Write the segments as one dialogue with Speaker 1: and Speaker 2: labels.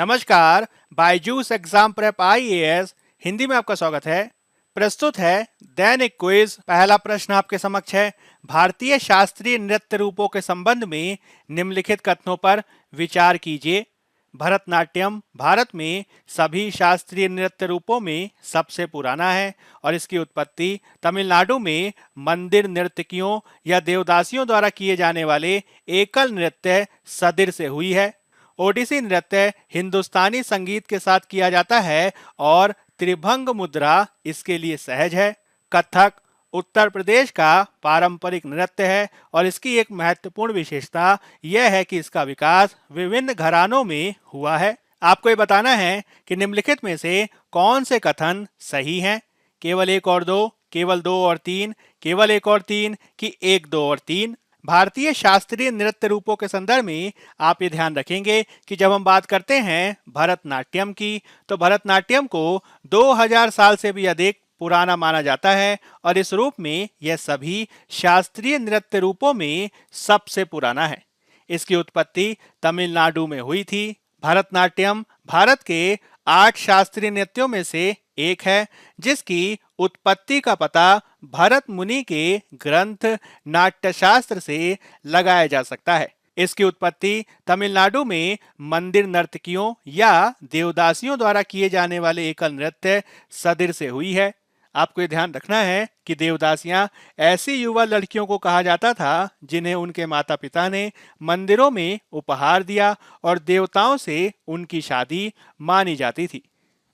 Speaker 1: नमस्कार। Byju's exam prep IAS Hindi में आपका स्वागत है। प्रस्तुत है दैनिक क्विज। पहला प्रश्न आपके समक्ष है। भारतीय शास्त्रीय नृत्य रूपों के संबंध में निम्नलिखित कथनों पर विचार कीजिए। भरतनाट्यम भारत में सभी शास्त्रीय नृत्य रूपों में सबसे पुराना है और इसकी उत्पत्ति तमिलनाडु में मंदिर नर्तकियों या देवदासियों द्वारा किए जाने वाले एकल नृत्य सदिर से हुई है। ओडिसी नृत्य हिंदुस्तानी संगीत के साथ किया जाता है और त्रिभंग मुद्रा इसके लिए सहज है। कथक उत्तर प्रदेश का पारंपरिक नृत्य है और इसकी एक महत्वपूर्ण विशेषता यह है कि इसका विकास विभिन्न घरानों में हुआ है। आपको ये बताना है कि निम्नलिखित में से कौन से कथन सही हैं। केवल एक और दो, केवल दो और तीन, केवल एक और तीन कि एक, दो और तीन। भारतीय शास्त्रीय नृत्य रूपों के संदर्भ में आप ये ध्यान रखेंगे कि जब हम बात करते हैं भरतनाट्यम की, तो भरतनाट्यम को 2000 साल से भी अधिक पुराना माना जाता है और इस रूप में यह सभी शास्त्रीय नृत्य रूपों में सबसे पुराना है। इसकी उत्पत्ति तमिलनाडु में हुई थी। भरतनाट्यम भारत के 8 शास्त्रीय नृत्यों में से एक है, जिसकी उत्पत्ति का पता भरत मुनि के ग्रंथ नाट्यशास्त्र से लगाया जा सकता है। इसकी उत्पत्ति तमिलनाडु में मंदिर नर्तकियों या देवदासियों द्वारा किए जाने वाले एकल नृत्य सदिर से हुई है। आपको ये ध्यान रखना है कि देवदासियां ऐसी युवा लड़कियों को कहा जाता था जिन्हें उनके माता पिता ने मंदिरों में उपहार दिया और देवताओं से उनकी शादी मानी जाती थी।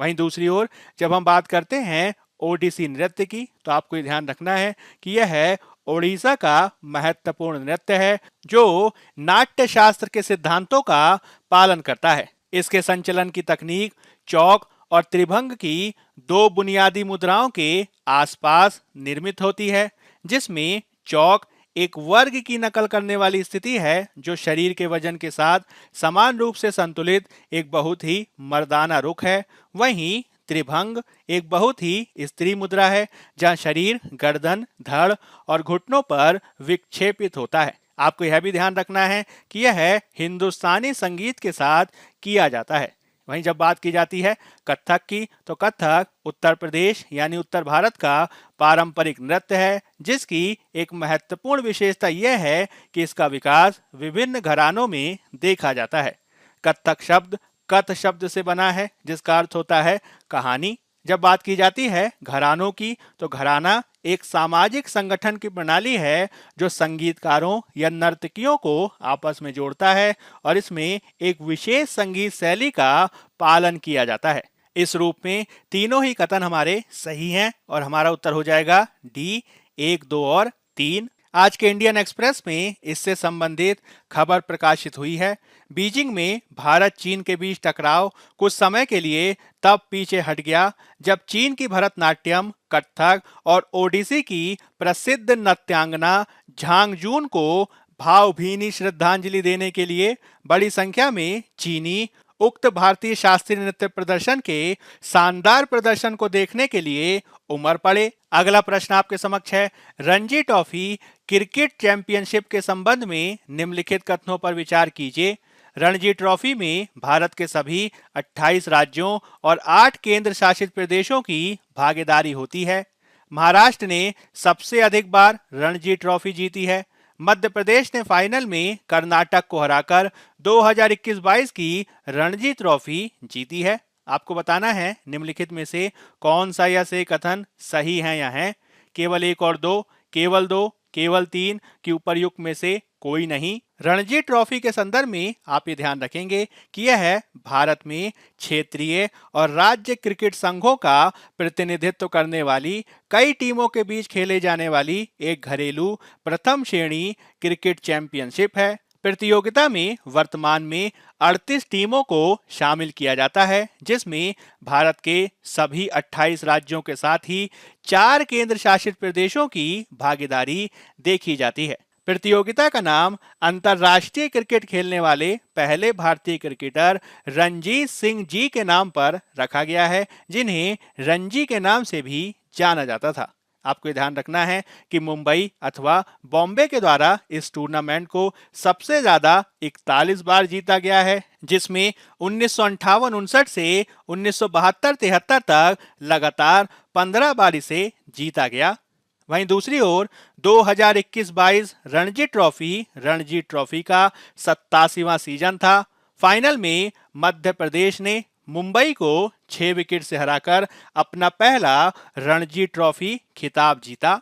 Speaker 1: वहीं दूसरी ओर जब हम बात करते हैं ओडिसी नृत्य की, तो आपको ये ध्यान रखना है कि यह है ओडिशा का महत्वपूर्ण नृत्य है जो नाट्य शास्त्र के सिद्धांतों का पालन करता है। इसके संचलन की तकनीक चौक और त्रिभंग की 2 बुनियादी मुद्राओं के आसपास निर्मित होती है, जिसमें चौक एक वर्ग की नकल करने वाली स्थिति है जो शरीर के वजन के साथ समान रूप से संतुलित एक बहुत ही मर्दाना रुख है। वहीं त्रिभंग एक बहुत ही स्त्री मुद्रा है जहां शरीर गर्दन, धड़ और घुटनों पर विक्षेपित होता है। आपको यह भी ध्यान रखना है कि यह हिंदुस्तानी संगीत के साथ किया जाता है। वहीं जब बात की जाती है कथक की, तो कथक उत्तर प्रदेश यानी उत्तर भारत का पारंपरिक नृत्य है, जिसकी एक महत्वपूर्ण विशेषता यह है कि इसका विकास विभिन्न घरानों में देखा जाता है। कथक शब्द कथ शब्द से बना है जिसका अर्थ होता है कहानी। जब बात की जाती है घरानों की, तो घराना एक सामाजिक संगठन की प्रणाली है जो संगीतकारों या नर्तकियों को आपस में जोड़ता है और इसमें एक विशेष संगीत शैली का पालन किया जाता है। इस रूप में तीनों ही कथन हमारे सही हैं और हमारा उत्तर हो जाएगा डी, 1, 2 और 3। आज के इंडियन एक्सप्रेस में इससे संबंधित खबर प्रकाशित हुई है। बीजिंग में भारत चीन के बीच टकराव कुछ समय के लिए तब पीछे हट गया जब चीन की भरतनाट्यम, कथक और ओडिसी की प्रसिद्ध नृत्यांगना झांग जून को भावभीनी श्रद्धांजलि देने के लिए बड़ी संख्या में चीनी उक्त भारतीय शास्त्रीय नृत्य प्रदर्शन के शानदार प्रदर्शन को देखने के लिए उमड़ पड़े। अगला प्रश्न आपके समक्ष है। रणजी ट्रॉफी क्रिकेट चैंपियनशिप के संबंध में निम्नलिखित कथनों पर विचार कीजिए। रणजी ट्रॉफी में भारत के सभी 28 राज्यों और 8 केंद्र शासित प्रदेशों की भागीदारी होती है। महाराष्ट्र ने सबसे अधिक बार रणजी ट्रॉफी जीती है। मध्य प्रदेश ने फाइनल में कर्नाटक को हराकर 2021-22 की रणजी ट्रॉफी जीती है। आपको बताना है निम्नलिखित में से कौन सा या से कथन सही है या है। केवल एक और दो, केवल दो, केवल तीन कि उपर्युक्त में से कोई नहीं। रणजी ट्रॉफी के संदर्भ में आप ये ध्यान रखेंगे कि यह है भारत में क्षेत्रीय और राज्य क्रिकेट संघों का प्रतिनिधित्व करने वाली कई टीमों के बीच खेले जाने वाली एक घरेलू प्रथम श्रेणी क्रिकेट चैंपियनशिप है। प्रतियोगिता में वर्तमान में 38 टीमों को शामिल किया जाता है, जिसमें भारत के सभी 28 राज्यों के साथ ही 4 केंद्र शासित प्रदेशों की भागीदारी देखी जाती है। प्रतियोगिता का नाम अंतर्राष्ट्रीय क्रिकेट खेलने वाले पहले भारतीय क्रिकेटर रणजीत सिंह जी के नाम पर रखा गया है, जिन्हें रणजी के नाम से भी जाना जाता था। आपको ये ध्यान रखना है कि मुंबई अथवा बॉम्बे के द्वारा इस टूर्नामेंट को सबसे ज्यादा 41 बार जीता गया है, जिसमें 1958-59 से 1972-73 तक लगातार 15 बार इसे जीता गया। वहीं दूसरी ओर 2021-22 रणजी ट्रॉफी का 87वां सीजन था। फाइनल में मध्य प्रदेश ने मुंबई को 6 विकेट से हराकर अपना पहला रणजी ट्रॉफी खिताब जीता।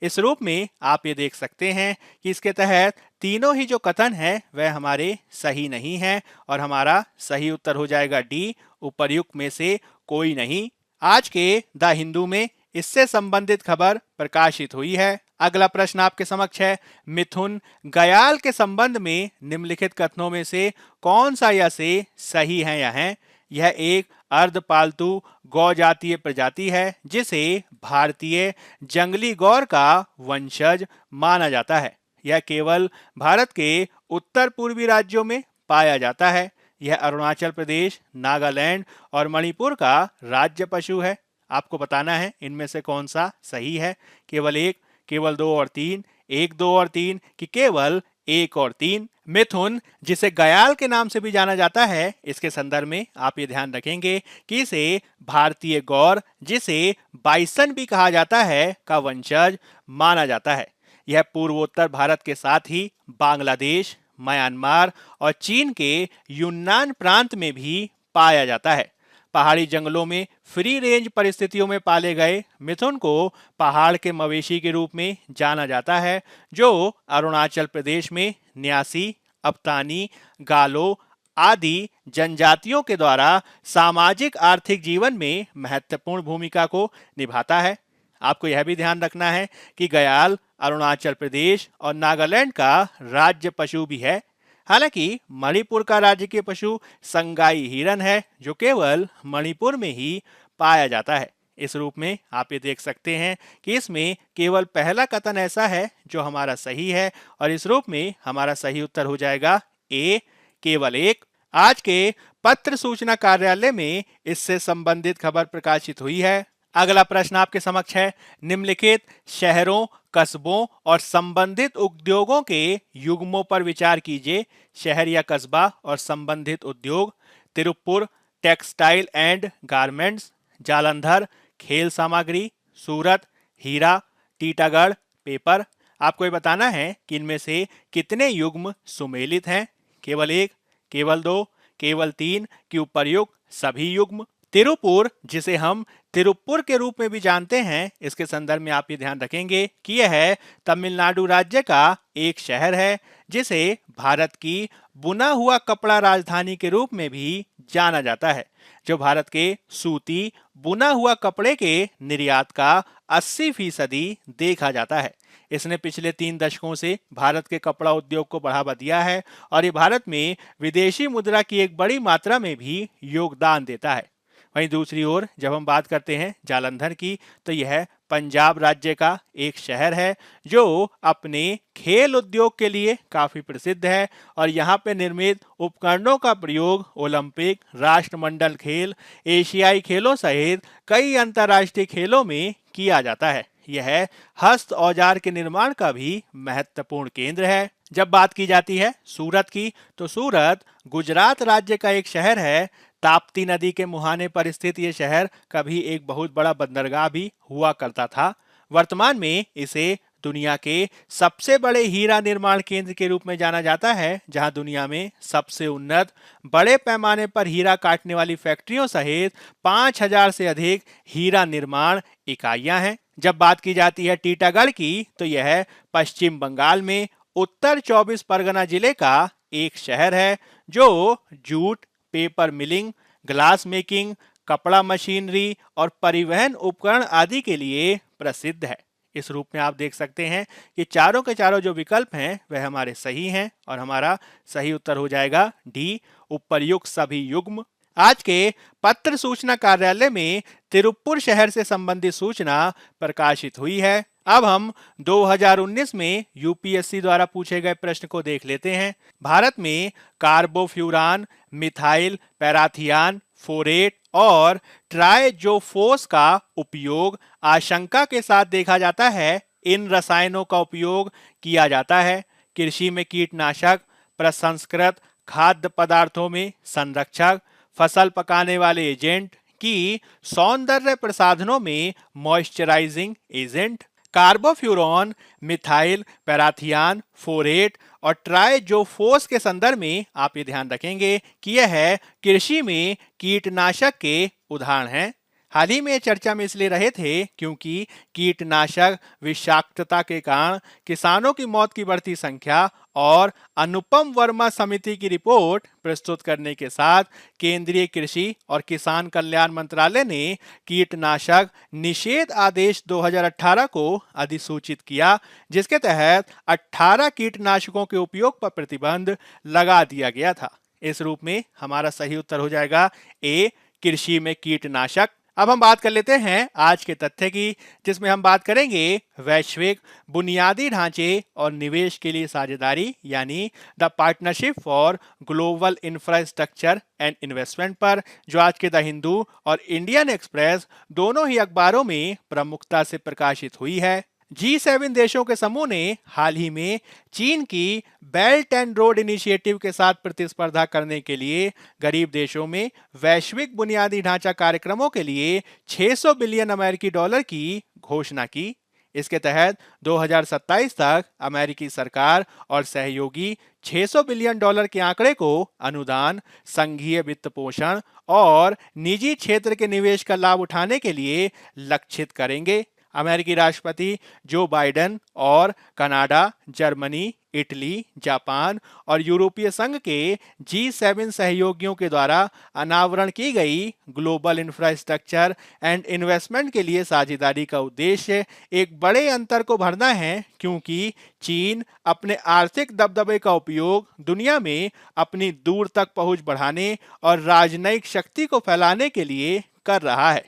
Speaker 1: इस रूप में आप ये देख सकते हैं कि इसके तहत तीनों ही जो कथन है वह हमारे सही नहीं है और हमारा सही उत्तर हो जाएगा डी, उपर्युक्त में से कोई नहीं। आज के द हिंदू में इससे संबंधित खबर प्रकाशित हुई है। अगला प्रश्न आपके समक्ष है, मिथुन गयाल के संबंध में निम्नलिखित कथनों में से कौन सा या से सही है या है? यह एक अर्धपालतू गौ जातीय प्रजाति है जिसे भारतीय जंगली गौर का वंशज माना जाता है। यह केवल भारत के उत्तर पूर्वी राज्यों में पाया जाता है। यह अरुणाचल प्रदेश, नागालैंड और मणिपुर का राज्य पशु है। आपको बताना है इनमें से कौन सा सही है, केवल एक, केवल दो और तीन, एक, दो और तीन, कि केवल एक और तीन। मिथुन, जिसे गयाल के नाम से भी जाना जाता है, इसके संदर्भ में आप ये ध्यान रखेंगे कि इसे भारतीय गौर, जिसे बाइसन भी कहा जाता है, का वंशज माना जाता है। यह पूर्वोत्तर भारत के साथ ही बांग्लादेश, म्यांमार और चीन के यूनान प्रांत में भी पाया जाता है। पहाड़ी जंगलों में फ्री रेंज परिस्थितियों में पाले गए मिथुन को पहाड़ के मवेशी के रूप में जाना जाता है, जो अरुणाचल प्रदेश में न्यासी, अप्तानी, गालो आदि जनजातियों के द्वारा सामाजिक आर्थिक जीवन में महत्वपूर्ण भूमिका को निभाता है। आपको यह भी ध्यान रखना है कि गयाल अरुणाचल प्रदेश और नागालैंड का राज्य पशु भी है। हालांकि मणिपुर का राजकीय पशु संगाई हिरन है, जो केवल मणिपुर में ही पाया जाता है। इस रूप में आप ये देख सकते हैं कि इसमें केवल पहला कथन ऐसा है जो हमारा सही है और इस रूप में हमारा सही उत्तर हो जाएगा ए, केवल एक। आज के पत्र सूचना कार्यालय में इससे संबंधित खबर प्रकाशित हुई है। अगला प्रश्न आपके समक्ष है, निम्नलिखित शहरों, कस्बों और संबंधित उद्योगों के युग्मों पर विचार कीजिए। शहर या कस्बा और संबंधित उद्योग: Tiruppur textile and garments, Jalandhar खेल सामग्री, सूरत हीरा, टीटागढ़ पेपर। आपको ये बताना है कि इनमें से कितने युग्म सुमेलित हैं। केवल एक, केवल दो, केवल तीन, कि उपर्युक्त सभी युग्म। तिरुपुर, जिसे हम तिरुपुर के रूप में भी जानते हैं, इसके संदर्भ में आप ये ध्यान रखेंगे कि यह तमिलनाडु राज्य का एक शहर है, जिसे भारत की बुना हुआ कपड़ा राजधानी के रूप में भी जाना जाता है, जो भारत के सूती बुना हुआ कपड़े के निर्यात का 80% देखा जाता है। इसने पिछले 3 दशकों से भारत के कपड़ा उद्योग को बढ़ावा दिया है और ये भारत में विदेशी मुद्रा की एक बड़ी मात्रा में भी योगदान देता है। वहीं दूसरी ओर जब हम बात करते हैं जालंधर की, तो यह पंजाब राज्य का एक शहर है जो अपने खेल उद्योग के लिए काफी प्रसिद्ध है और यहाँ पे निर्मित उपकरणों का प्रयोग ओलंपिक, राष्ट्रमंडल खेल, एशियाई खेलों सहित कई अंतर्राष्ट्रीय खेलों में किया जाता है। यह हस्त औजार के निर्माण का भी महत्वपूर्ण केंद्र है। जब बात की जाती है सूरत की, तो सूरत गुजरात राज्य का एक शहर है। ताप्ती नदी के मुहाने पर स्थित ये शहर कभी एक बहुत बड़ा बंदरगाह भी हुआ करता था। वर्तमान में इसे दुनिया के सबसे बड़े हीरा निर्माण केंद्र के रूप में जाना जाता है, जहां दुनिया में सबसे उन्नत बड़े पैमाने पर हीरा काटने वाली फैक्ट्रियों सहित 5000 से अधिक हीरा निर्माण इकाइयां हैं। जब बात की जाती है टीटागढ़ की, तो यह पश्चिम बंगाल में उत्तर 24 परगना जिले का एक शहर है जो jute, paper milling, glass making, कपड़ा मशीनरी और परिवहन उपकरण आदि के लिए प्रसिद्ध है। इस रूप में आप देख सकते हैं कि चारों के चारों जो विकल्प हैं वह हमारे सही हैं और हमारा सही उत्तर हो जाएगा डी, उपर्युक्त सभी युग्म। आज के पत्र सूचना कार्यालय में तिरुपुर शहर से संबंधित सूचना प्रकाशित हुई है। अब हम 2019 में यूपीएससी द्वारा पूछे गए प्रश्न को देख लेते हैं। भारत में कार्बोफ्यूरान, मिथाइल पैराथियान, फोरेट और ट्राइजोफोस का उपयोग आशंका के साथ देखा जाता है। इन रसायनों का उपयोग किया जाता है कृषि में कीटनाशक, प्रसंस्कृत खाद्य पदार्थों में संरक्षक, फसल पकाने वाले एजेंट की सौंदर्य प्रसाधनों में moisturising agent, carbofuran, methyl parathion, फोरेट और ट्राइजोफोस के संदर्भ में आप ये ध्यान रखेंगे कि यह कृषि में कीटनाशक के उदाहरण हैं। हाल ही में चर्चा में इसलिए रहे थे क्योंकि कीटनाशक विषाक्तता के कारण किसानों की मौत की बढ़ती संख्या और अनुपम वर्मा समिति की रिपोर्ट प्रस्तुत करने के साथ केंद्रीय कृषि और किसान कल्याण मंत्रालय ने कीटनाशक निषेध आदेश 2018 को अधिसूचित किया, जिसके तहत 18 कीटनाशकों के उपयोग पर प्रतिबंध लगा दिया गया था। इस रूप में हमारा सही उत्तर हो जाएगा ए, कृषि में कीटनाशक। अब हम बात कर लेते हैं आज के तथ्य की, जिसमें हम बात करेंगे वैश्विक बुनियादी ढांचे और निवेश के लिए साझेदारी यानी the partnership for global infrastructure and investment पर, जो आज के द हिंदू और इंडियन एक्सप्रेस दोनों ही अखबारों में प्रमुखता से प्रकाशित हुई है। G7 देशों के समूह ने हाल ही में चीन की बेल्ट एंड रोड इनिशिएटिव के साथ प्रतिस्पर्धा करने के लिए गरीब देशों में वैश्विक बुनियादी ढांचा कार्यक्रमों के लिए 600 बिलियन अमेरिकी डॉलर की घोषणा की। इसके तहत 2027 तक अमेरिकी सरकार और सहयोगी 600 बिलियन डॉलर के आंकड़े को अनुदान, संघीय वित्त पोषण और निजी क्षेत्र के निवेश का लाभ उठाने के लिए लक्षित करेंगे। अमेरिकी राष्ट्रपति जो बाइडेन और कनाडा, जर्मनी, इटली, जापान और यूरोपीय संघ के G7 सहयोगियों के द्वारा अनावरण की गई ग्लोबल इंफ्रास्ट्रक्चर एंड इन्वेस्टमेंट के लिए साझेदारी का उद्देश्य एक बड़े अंतर को भरना है, क्योंकि चीन अपने आर्थिक दबदबे का उपयोग दुनिया में अपनी दूर तक पहुंच बढ़ाने और राजनयिक शक्ति को फैलाने के लिए कर रहा है।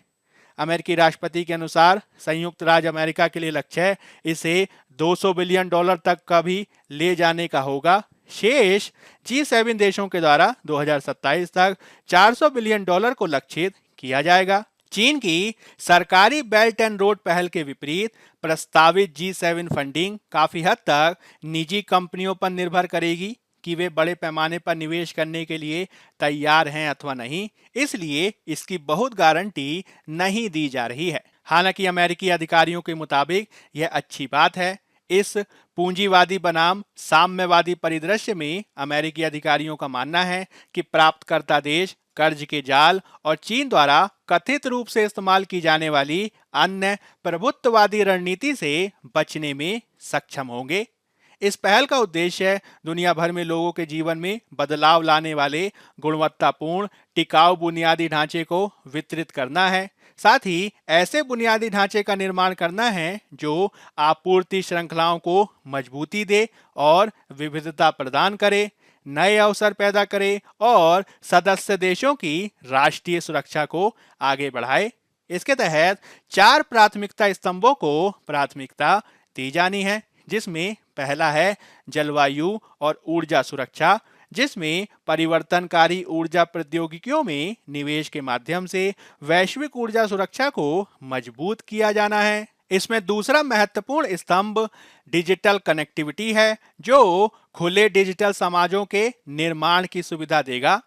Speaker 1: अमेरिकी राष्ट्रपति के अनुसार संयुक्त राज्य अमेरिका के लिए लक्ष्य है इसे 200 बिलियन डॉलर तक का भी ले जाने का होगा। शेष G7 देशों के द्वारा 2027 तक 400 बिलियन डॉलर को लक्षित किया जाएगा। चीन की सरकारी बेल्ट एंड रोड पहल के विपरीत प्रस्तावित G7 फंडिंग काफी हद तक निजी कंपनियों पर निर्भर करेगी कि वे बड़े पैमाने पर निवेश करने के लिए तैयार हैं अथवा नहीं, इसलिए इसकी बहुत गारंटी नहीं दी जा रही है। हालांकि अमेरिकी अधिकारियों के मुताबिक यह अच्छी बात है। इस पूंजीवादी बनाम साम्यवादी परिदृश्य में अमेरिकी अधिकारियों का मानना है कि प्राप्तकर्ता देश कर्ज के जाल और चीन द्वारा कथित रूप से इस्तेमाल की जाने वाली अन्य प्रभुत्ववादी रणनीति से बचने में सक्षम होंगे। इस पहल का उद्देश्य दुनिया भर में लोगों के जीवन में बदलाव लाने वाले गुणवत्तापूर्ण टिकाऊ बुनियादी ढांचे को वितरित करना है। साथ ही ऐसे बुनियादी ढांचे का निर्माण करना है जो आपूर्ति श्रृंखलाओं को मजबूती दे और विविधता प्रदान करे, नए अवसर पैदा करे और सदस्य देशों की राष्ट्रीय सुरक्षा को आगे बढ़ाए। इसके तहत 4 प्राथमिकता स्तंभों को प्राथमिकता दी जानी है, जिसमें पहला है जलवायु और ऊर्जा सुरक्षा, जिसमें परिवर्तनकारी ऊर्जा प्रौद्योगिकियों में निवेश के माध्यम से वैश्विक ऊर्जा सुरक्षा को मजबूत किया जाना है। इसमें दूसरा महत्वपूर्ण स्तंभ डिजिटल कनेक्टिविटी है, जो खुले डिजिटल समाजों के निर्माण की सुविधा देगा।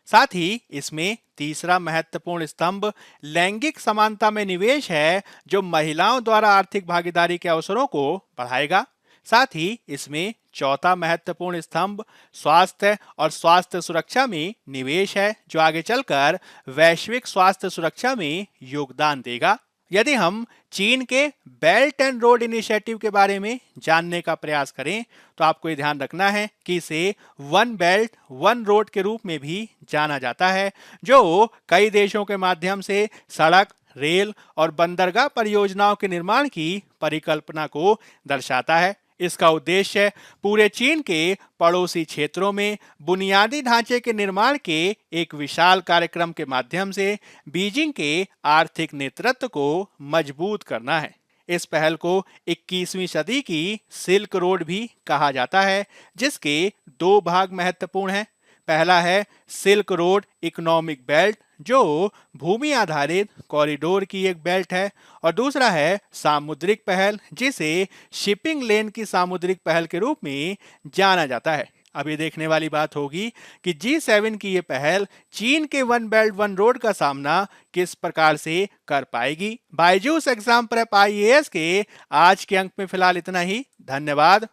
Speaker 1: साथ ही इसमें तीसरा महत्वपूर्ण स्तंभ लैंगिक समानता में निवेश है, जो महिलाओं द्वारा आर्थिक भागीदारी के अवसरों को बढ़ाएगा। साथ ही इसमें चौथा महत्वपूर्ण स्तंभ स्वास्थ्य और स्वास्थ्य सुरक्षा में निवेश है, जो आगे चलकर वैश्विक स्वास्थ्य सुरक्षा में योगदान देगा। यदि हम चीन के बेल्ट एंड रोड इनिशिएटिव के बारे में जानने का प्रयास करें तो आपको ये ध्यान रखना है कि इसे वन बेल्ट वन रोड के रूप में भी जाना जाता है, जो कई देशों के माध्यम से सड़क, रेल और बंदरगाह परियोजनाओं के निर्माण की परिकल्पना को दर्शाता है। इसका उद्देश्य पूरे चीन के पड़ोसी क्षेत्रों में बुनियादी ढांचे के निर्माण के एक विशाल कार्यक्रम के माध्यम से बीजिंग के आर्थिक नेतृत्व को मजबूत करना है। इस पहल को 21वीं सदी की सिल्क रोड भी कहा जाता है, जिसके 2 भाग महत्वपूर्ण हैं। पहला है सिल्क रोड इकोनॉमिक बेल्ट, जो भूमि आधारित कॉरिडोर की एक बेल्ट है, और दूसरा है सामुद्रिक पहल, जिसे शिपिंग लेन की सामुद्रिक पहल के रूप में जाना जाता है। अब ये देखने वाली बात होगी कि G7 की ये पहल चीन के वन बेल्ट वन रोड का सामना किस प्रकार से कर पाएगी। बायजूस एग्जाम प्रेप IAS के आज के अंक में फिलहाल इतना ही। धन्यवाद।